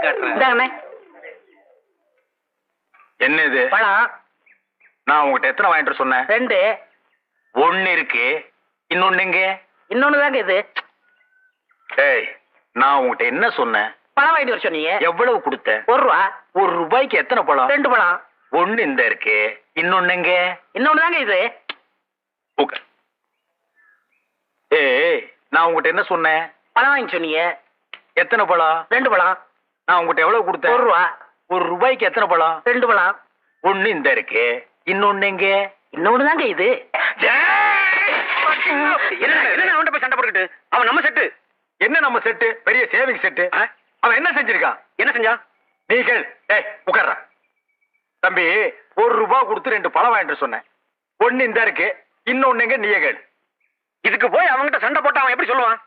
காட்டுறேன். என்ன இது பழம் நான் உங்ககிட்ட எத்தனை வாங்கிட்டு சொன்னேன்? 2. ஒன்னு இருக்கு, இன்னொன்னு எங்க? இன்னொன்னு தாங்க இது. ஏய், நான் உங்ககிட்ட என்ன சொன்னேன்? பழம் வாங்கிட்டு வர சொன்னீங்க. எவ்வளவு கொடுத்த? 1 ரூபா. 1 ரூபாய்க்கு எத்தனை பழம்? 2 பழம். ஒன்னு இந்த இருக்கு, இன்னொன்னு எங்க? இன்னொன்னு தாங்க இது. ஏய், நான் உங்ககிட்ட என்ன சொன்னேன்? பழம் வாங்கி சொன்னீங்க. எத்தனை பழம்? 2 பழம். நான் உங்ககிட்ட எவ்வளவு கொடுத்தேன்? 1 ரூபா. 1 ரூபாய்க்கு எத்தனை பழம்? 2 பழம். ஒன்னு இந்த இருக்கு, இன்னொன்னு எங்க? இன்னொன்னு தாங்க இது. என்ன அவன்கிட்ட போய் சண்டை போட்டுக்கிட்டு? அவன் நம்ம செட்டு. என்ன நம்ம செட்டு? பெரிய சேவிங் செட்டு. அவன் என்ன செஞ்சிருக்கான்? என்ன செஞ்சான்? நீ கேள். ஏய், உட்கார்றா. தம்பி, 1 ரூபாய் கொடுத்து 2 பழம் வாங்கிட்டு சொன்னேன். ஒன்னு இந்த இருக்கு, இன்னொன்னு எங்க? நீயே கேள். இதுக்கு போய் அவன்கிட்ட சண்டை போட்டு அவன் எப்படி சொல்லுவான்?